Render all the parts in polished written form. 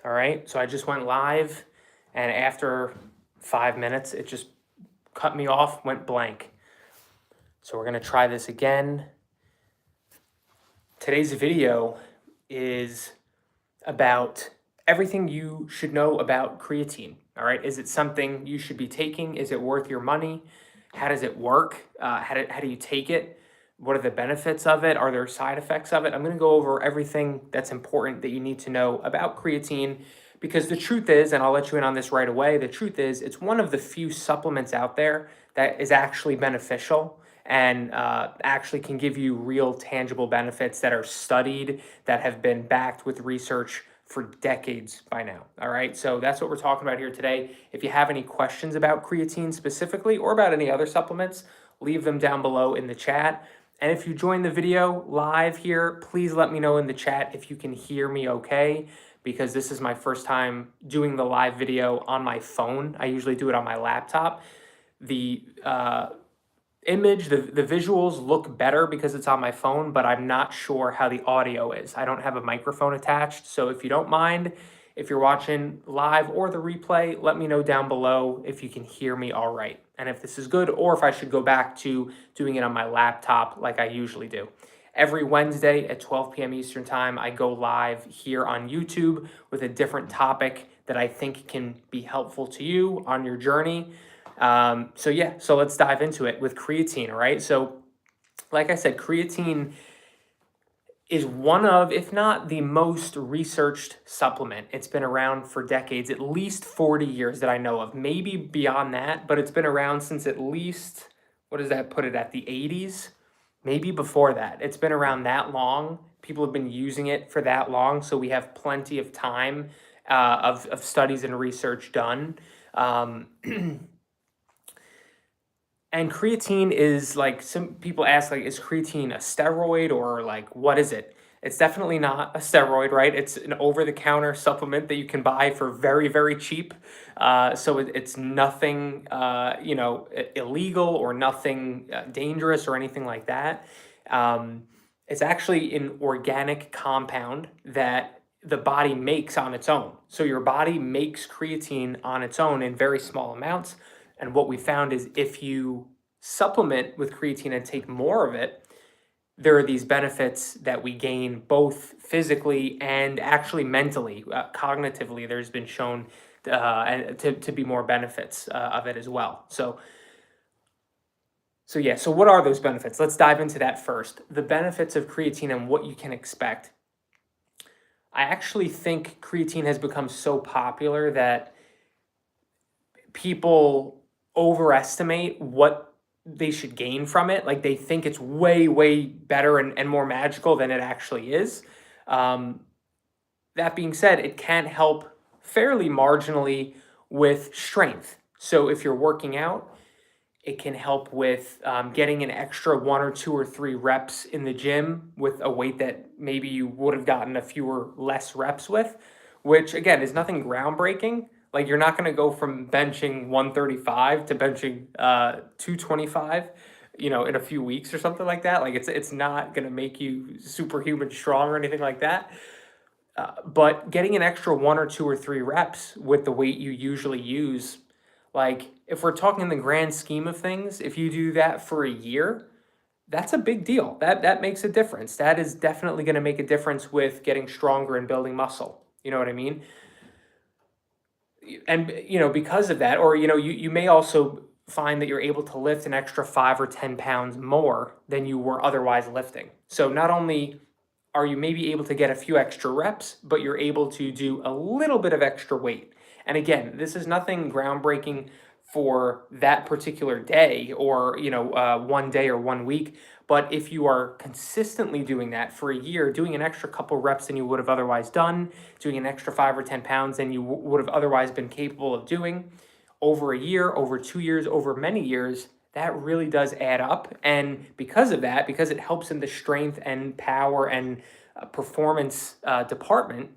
All right, so I just went live, and after 5 minutes, it just cut me off, went blank. So we're gonna try this again. Today's video is about everything you should know about creatine. All right, is it something you should be taking? Is it worth your money? How does it work? How do you take it? What are the benefits of it? Are there side effects of it? I'm going to go over everything that's important that you need to know about creatine, because the truth is, and I'll let you in on this right away, the truth is it's one of the few supplements out there that is actually beneficial and actually can give you real tangible benefits that are studied, that have been backed with research for decades by now. All right, so that's what we're talking about here today. If you have any questions about creatine specifically or about any other supplements, leave them down below in the chat. And if you join the video live here, please let me know in the chat if you can hear me okay, because this is my first time doing the live video on my phone. I usually do it on my laptop. The image, the visuals look better because it's on my phone, but I'm not sure how the audio is. I don't have a microphone attached. So if you don't mind, if you're watching live or the replay, let me know down below if you can hear me all right, and if this is good, or if I should go back to doing it on my laptop like I usually do. Every Wednesday at 12 p.m. Eastern Time, I go live here on YouTube with a different topic that I think can be helpful to you on your journey. So let's dive into it with creatine, all right? So like I said, creatine is one of, if not the most researched supplement. It's been around for decades, at least 40 years that I know of, maybe beyond that, but it's been around since at least, what does that put it at, the 80s? Maybe before that. It's been around that long. People have been using it for that long, so we have plenty of time of studies and research done. And creatine is, like, some people ask, like, is creatine a steroid, or like, what is it? It's definitely not a steroid, right? It's an over-the-counter supplement that you can buy for very, very cheap. So it's nothing, illegal or nothing dangerous or anything like that. It's actually an organic compound that the body makes on its own. So your body makes creatine on its own in very small amounts. And what we found is if you supplement with creatine and take more of it, there are these benefits that we gain both physically and actually mentally, cognitively. There's been shown to be more benefits of it as well. So what are those benefits? Let's dive into that first. The benefits of creatine and what you can expect. I actually think creatine has become so popular that people overestimate what they should gain from it. Like, they think it's way, way better and more magical than it actually is. That being said, it can help fairly marginally with strength. So if you're working out, it can help with getting an extra 1 or 2 or 3 reps in the gym with a weight that maybe you would have gotten a fewer less reps with, which again is nothing groundbreaking. Like, you're not going to go from benching 135 to benching 225, in a few weeks or something like that. Like, it's not going to make you superhuman strong or anything like that. But getting an extra 1 or 2 or 3 reps with the weight you usually use, like, if we're talking in the grand scheme of things, if you do that for a year, that's a big deal. That makes a difference. That is definitely going to make a difference with getting stronger and building muscle. You know what I mean? And because of that, or you may also find that you're able to lift an extra 5 or 10 pounds more than you were otherwise lifting. So not only are you maybe able to get a few extra reps, but you're able to do a little bit of extra weight. And again, this is nothing groundbreaking for that particular day, or 1 day or 1 week. But if you are consistently doing that for a year, doing an extra couple reps than you would have otherwise done, doing an extra 5 or 10 pounds than you would have otherwise been capable of doing over a year, over 2 years, over many years, that really does add up. And because of that, because it helps in the strength and power and performance department,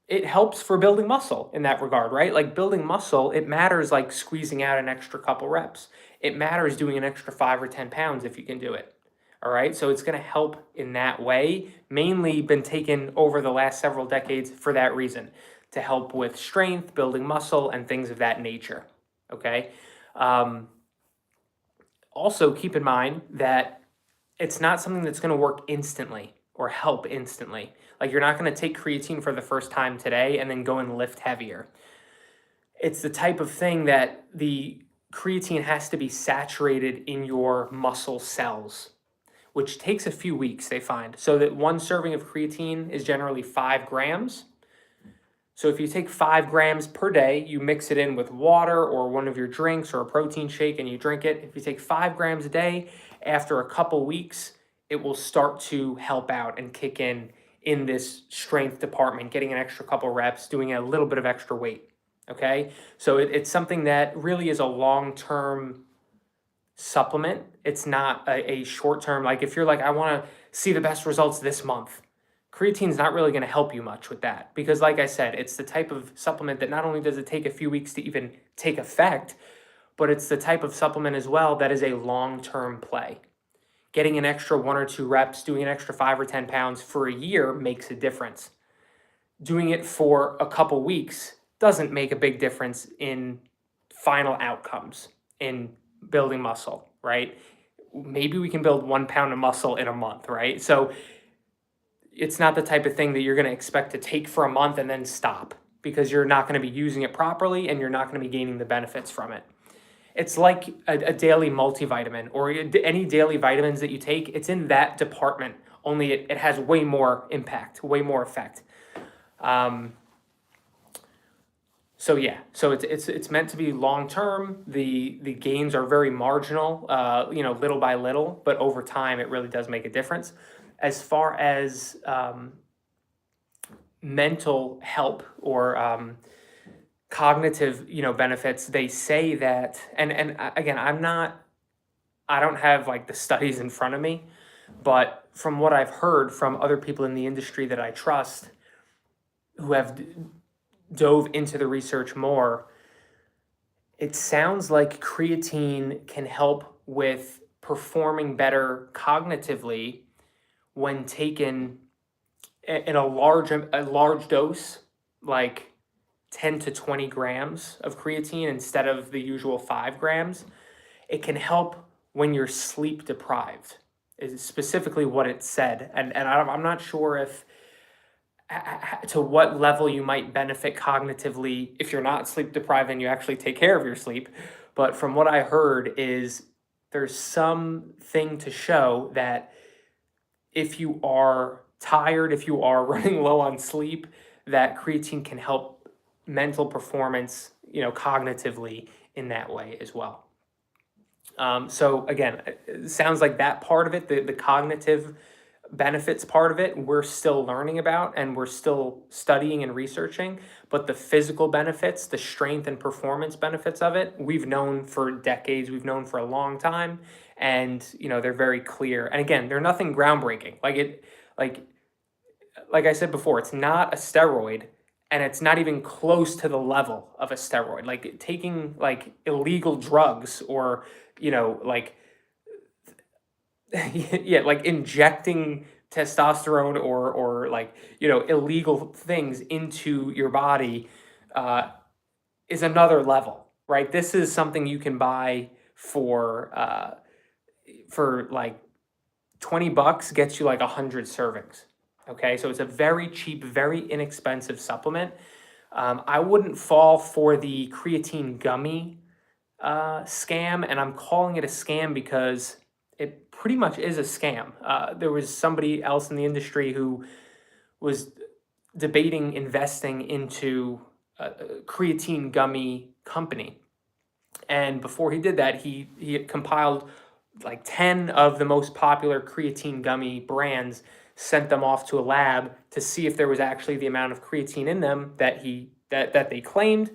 it helps for building muscle in that regard, right? Like, building muscle, it matters, like squeezing out an extra couple reps. It matters doing an extra 5 or 10 pounds if you can do it, All right, so it's going to help in that way. Mainly been taken over the last several decades for that reason, to help with strength, building muscle, and things of that nature. Okay. Um, Also, keep in mind that it's not something that's going to work instantly or help instantly. Like, you're not going to take creatine for the first time today and then go and lift heavier. It's the type of thing that the creatine has to be saturated in your muscle cells, which takes a few weeks, they find. So that one serving of creatine is generally 5 grams. So if you take 5 grams per day, you mix it in with water or one of your drinks or a protein shake and you drink it. If you take 5 grams a day, after a couple weeks, it will start to help out and kick in this strength department, getting an extra couple reps, doing a little bit of extra weight. Okay. So it's something that really is a long-term supplement. It's not a short-term, like if you're like, I want to see the best results this month, creatine's not really going to help you much with that, because like I said, it's the type of supplement that not only does it take a few weeks to even take effect, but it's the type of supplement as well that is a long-term play. Getting an extra 1 or 2 reps, doing an extra 5 or 10 pounds for a year makes a difference. Doing it for a couple weeks doesn't make a big difference in final outcomes in building muscle, right? Maybe we can build 1 pound of muscle in a month, right? So it's not the type of thing that you're going to expect to take for a month and then stop, because you're not going to be using it properly and you're not going to be gaining the benefits from it. It's like a daily multivitamin or any daily vitamins that you take. It's in that department, only it has way more impact, way more effect. So yeah, so it's meant to be long term. The gains are very marginal, little by little, but over time it really does make a difference. As far as mental help or cognitive, benefits, they say that, and again, I don't have like the studies in front of me, but from what I've heard from other people in the industry that I trust, who have dove into the research more, it sounds like creatine can help with performing better cognitively when taken in a large dose, like 10 to 20 grams of creatine instead of the usual 5 grams. It can help when you're sleep deprived, is specifically what it said. And I'm not sure if to what level you might benefit cognitively if you're not sleep deprived and you actually take care of your sleep. But from what I heard is there's something to show that if you are tired, if you are running low on sleep, that creatine can help mental performance, cognitively in that way as well. So again, it sounds like that part of it, the cognitive benefits part of it, we're still learning about and we're still studying and researching. But the physical benefits, the strength and performance benefits of it, we've known for decades, we've known for a long time, and they're very clear. And again, they're nothing groundbreaking. Like I said before, it's not a steroid, and it's not even close to the level of a steroid. Like taking like illegal drugs or like yeah, like injecting testosterone or like illegal things into your body is another level, right? This is something you can buy for like $20, gets you like 100 servings. Okay, so it's a very cheap, very inexpensive supplement. I wouldn't fall for the creatine gummy scam, and I'm calling it a scam because it pretty much is a scam. There was somebody else in the industry who was debating investing into a creatine gummy company. And before he did that, he had compiled like 10 of the most popular creatine gummy brands, sent them off to a lab to see if there was actually the amount of creatine in them that they claimed.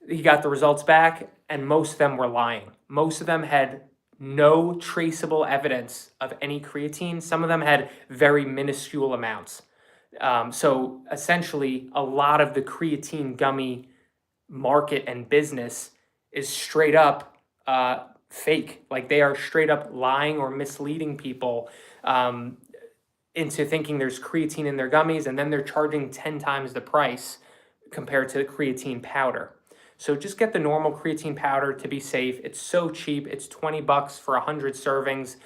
He got the results back, and most of them were lying. Most of them had no traceable evidence of any creatine. Some of them had very minuscule amounts. So essentially, a lot of the creatine gummy market and business is straight up fake. Like they are straight up lying or misleading people into thinking there's creatine in their gummies, and then they're charging 10 times the price compared to the creatine powder. So just get the normal creatine powder to be safe. It's so cheap. It's $20 for 100 servings.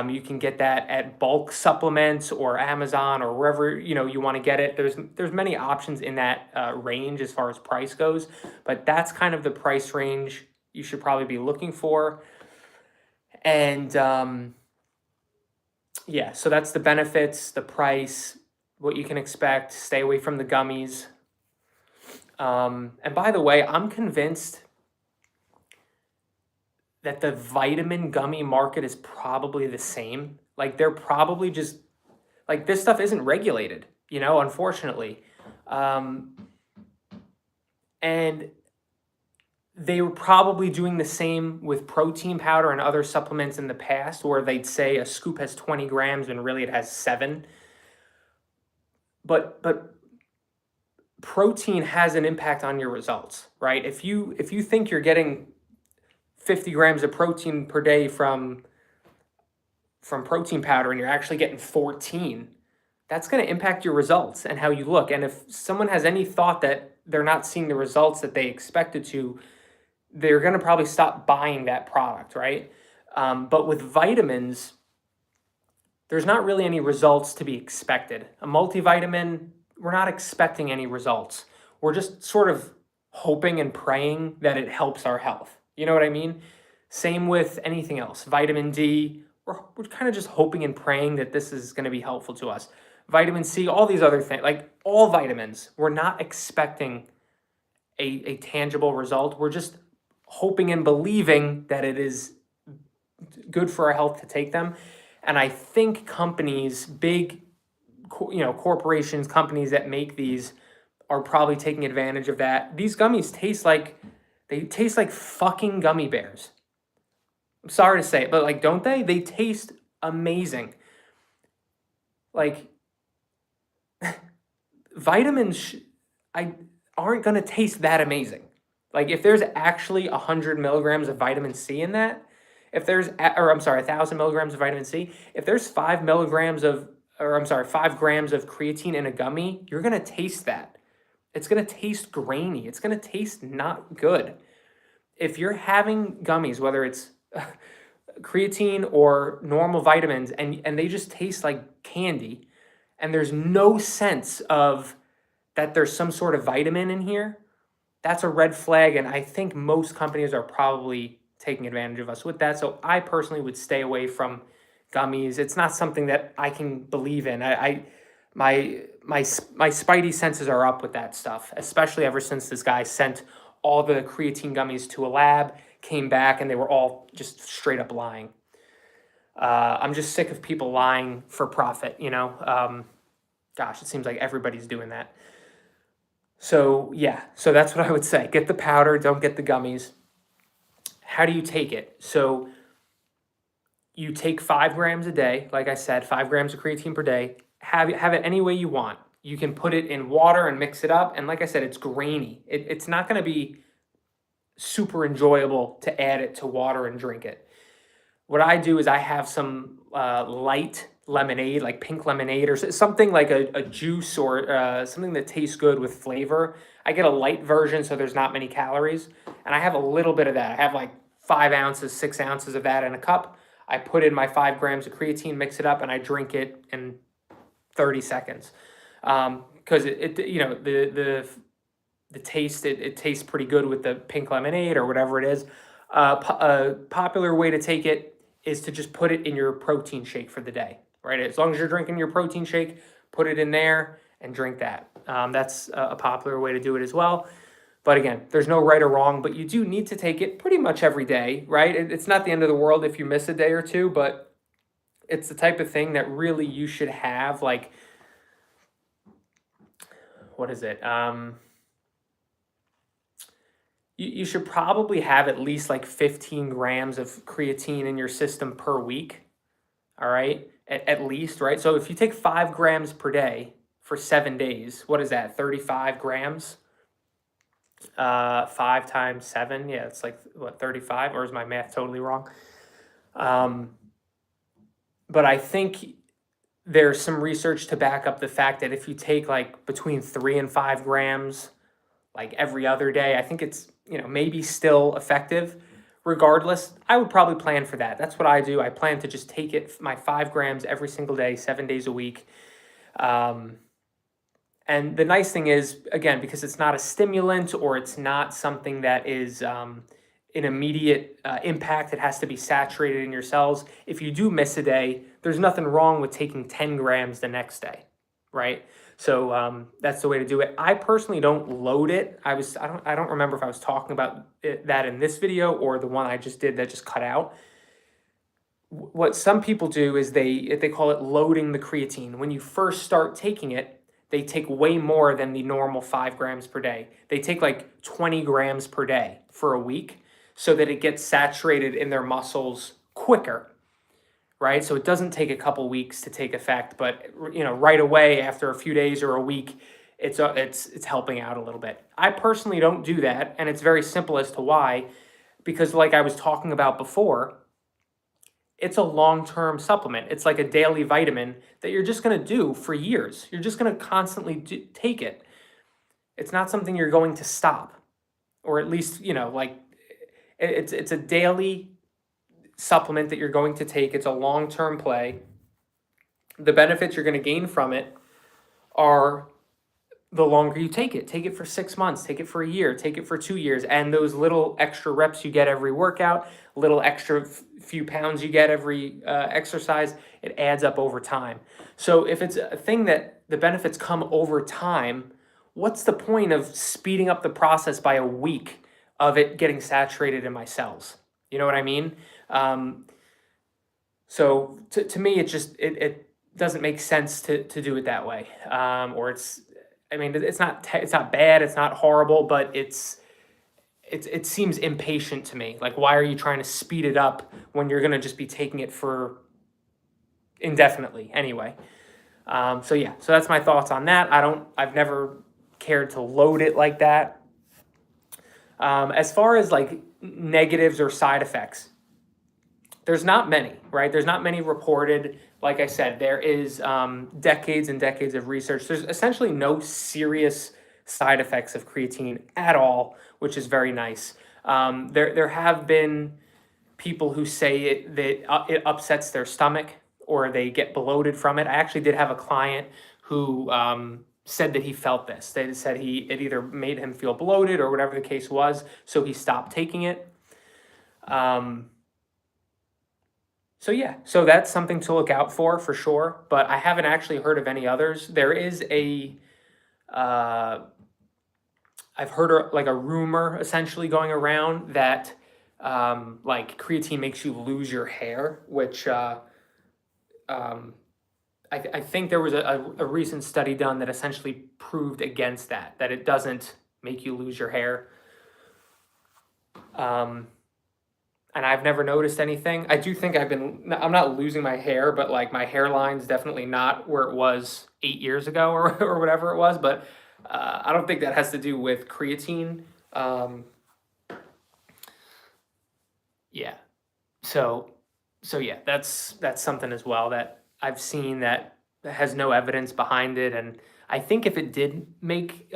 You can get that at bulk supplements or Amazon or wherever you want to get it. There's many options in that range as far as price goes, but that's kind of the price range you should probably be looking for. And yeah, so that's the benefits, the price, what you can expect. Stay away from the gummies. And by the way, I'm convinced that the vitamin gummy market is probably the same. Like they're probably just like this stuff isn't regulated, unfortunately. And they were probably doing the same with protein powder and other supplements in the past, where they'd say a scoop has 20 grams and really it has 7. But protein has an impact on your results, right? If you think you're getting 50 grams of protein per day from protein powder and you're actually getting 14, that's going to impact your results and how you look. And if someone has any thought that they're not seeing the results that they expected to, they're going to probably stop buying that product, right? But with vitamins, there's not really any results to be expected. A multivitamin, we're not expecting any results. We're just sort of hoping and praying that it helps our health. You know what I mean? Same with anything else. Vitamin D, we're kind of just hoping and praying that this is going to be helpful to us. Vitamin C, all these other things, like all vitamins, we're not expecting a tangible result. We're just hoping and believing that it is good for our health to take them. And I think companies, big, corporations, companies that make these are probably taking advantage of that. These gummies taste like fucking gummy bears. I'm sorry to say it, but like, don't they? They taste amazing. Like vitamins aren't going to taste that amazing. Like if there's actually 100 milligrams of vitamin C in that, if there's, 1,000 milligrams of vitamin C, if there's 5 grams of creatine in a gummy, you're going to taste that. It's going to taste grainy. It's going to taste not good. If you're having gummies, whether it's creatine or normal vitamins, and they just taste like candy, and there's no sense of that there's some sort of vitamin in here, that's a red flag, and I think most companies are probably taking advantage of us with that. So I personally would stay away from gummies. It's not something that I can believe in. My spidey senses are up with that stuff, especially ever since this guy sent all the creatine gummies to a lab, came back, and they were all just straight up lying. I'm just sick of people lying for profit, Gosh, it seems like everybody's doing that. So yeah, so that's what I would say. Get the powder, don't get the gummies. How do you take it? So you take 5 grams a day, like I said, 5 grams of creatine per day. Have it any way you want. You can put it in water and mix it up. And like I said, it's grainy. It's not going to be super enjoyable to add it to water and drink it. What I do is I have some light lemonade, like pink lemonade, or something like a juice or something that tastes good with flavor. I get a light version so there's not many calories. And I have a little bit of that. I have like 5 ounces, 6 ounces of that in a cup. I put in my 5 grams of creatine, mix it up, and I drink it in 30 seconds. Because the taste, it tastes pretty good with the pink lemonade or whatever it is. A popular way to take it is to just put it in your protein shake for the day, right? As long as you're drinking your protein shake, put it in there and drink that. That's a popular way to do it as well. But again, there's no right or wrong, but you do need to take it pretty much every day, right? It's not the end of the world if you miss a day or two, but it's the type of thing that really you should have, like, what is it? You should probably have at least like 15 grams of creatine in your system per week, all right? At least, right? So if you take 5 grams per day for 7 days, what is that, 35 grams? 5 times 7, yeah, it's like, what, 35? Or is my math totally wrong? Um, but I think there's some research to back up the fact that if you take like between 3 and 5 grams, like every other day, I think it's, maybe still effective. Regardless, I would probably plan for that. That's what I do. I plan to just take my 5 grams every single day, 7 days a week. Um, and the nice thing is, again, because it's not a stimulant or it's not something that is an immediate impact, it has to be saturated in your cells. If you do miss a day, there's nothing wrong with taking 10 grams the next day, right? So that's the way to do it. I personally don't load it. I don't remember if I was talking about that in this video or the one I just did that just cut out. What some people do is they call it loading the creatine. When you first start taking it, they take way more than the normal 5 grams per day. They take like 20 grams per day for a week so that it gets saturated in their muscles quicker, right? So it doesn't take a couple weeks to take effect, but right away after a few days or a week, it's helping out a little bit. I personally don't do that, and it's very simple as to why, because like I was talking about before, it's a long-term supplement. It's like a daily vitamin that you're just going to do for years. You're just going to constantly take it. It's not something you're going to stop, or at least, like it's a daily supplement that you're going to take. It's a long-term play. The benefits you're going to gain from it are the longer you take it for 6 months, take it for a year, take it for 2 years. And those little extra reps you get every workout, little extra few pounds you get every exercise, it adds up over time. So if it's a thing that the benefits come over time, what's the point of speeding up the process by a week of it getting saturated in my cells? You know what I mean? So to me, it doesn't make sense to do it that way. Or it's not bad, it's not horrible, but it seems impatient to me. Like, why are you trying to speed it up when you're gonna just be taking it for indefinitely anyway? So yeah, so that's my thoughts on that. I've never cared to load it like that. As far as like negatives or side effects, there's not many, right? There's not many reported. Like I said, there is decades and decades of research. There's essentially no serious side effects of creatine at all, which is very nice. There have been people who say it upsets their stomach or they get bloated from it. I actually did have a client who said that he felt this. They said it either made him feel bloated or whatever the case was, so he stopped taking it. So yeah, so that's something to look out for sure. But I haven't actually heard of any others. There is I've heard like a rumor essentially going around that like creatine makes you lose your hair, which I think there was a recent study done that essentially proved against that it doesn't make you lose your hair. And I've never noticed anything. I do think I'm not losing my hair, but like my hairline's definitely not where it was 8 years ago or whatever it was. But I don't think that has to do with creatine. Yeah. So yeah, that's something as well that I've seen that has no evidence behind it. And I think if it did make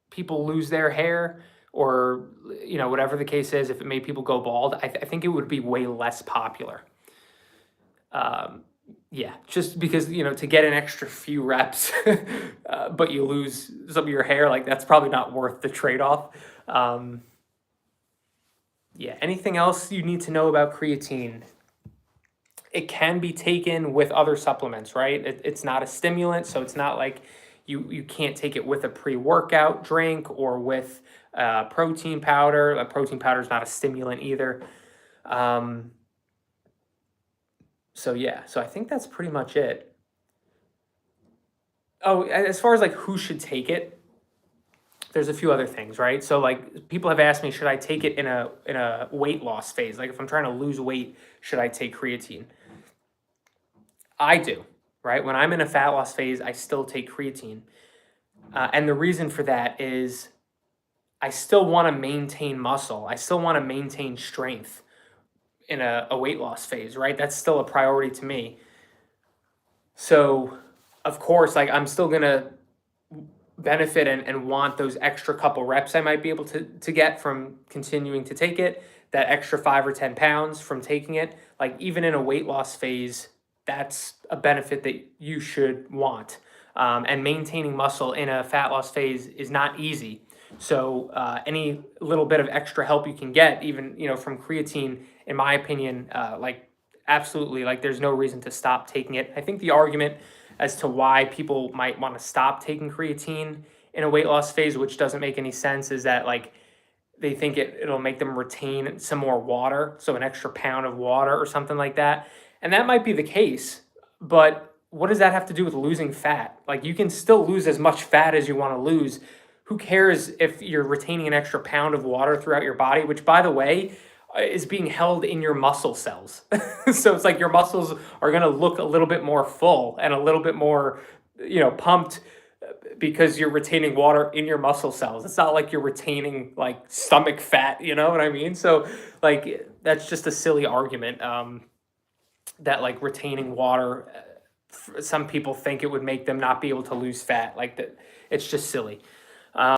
people lose their hair, or whatever the case is, if it made people go bald, I think it would be way less popular. Yeah, just because to get an extra few reps, but you lose some of your hair, like that's probably not worth the trade-off. Yeah, anything else you need to know about creatine? It can be taken with other supplements, right? It's not a stimulant, so it's not like you can't take it with a pre-workout drink or with protein powder. A protein powder is not a stimulant either. So yeah, so I think that's pretty much it. Oh, as far as like who should take it, there's a few other things, right? So like people have asked me, should I take it in a weight loss phase? Like if I'm trying to lose weight, should I take creatine? I do, right? When I'm in a fat loss phase, I still take creatine. And the reason for that is I still want to maintain muscle. I still want to maintain strength in a weight loss phase, right? That's still a priority to me. So, of course, like I'm still gonna benefit and want those extra couple reps I might be able to get from continuing to take it, that extra 5 or 10 pounds from taking it. Like even in a weight loss phase, that's a benefit that you should want. And maintaining muscle in a fat loss phase is not easy. So any little bit of extra help you can get, even from creatine, in my opinion, like absolutely, like there's no reason to stop taking it. I think the argument as to why people might want to stop taking creatine in a weight loss phase, which doesn't make any sense, is that like they think it'll make them retain some more water, so an extra pound of water or something like that. And that might be the case, but what does that have to do with losing fat? Like you can still lose as much fat as you want to lose. Who cares if you're retaining an extra pound of water throughout your body, which by the way, is being held in your muscle cells. So it's like your muscles are going to look a little bit more full and a little bit more, pumped because you're retaining water in your muscle cells. It's not like you're retaining like stomach fat, you know what I mean? So like that's just a silly argument that like retaining water some people think it would make them not be able to lose fat. Like that it's just silly.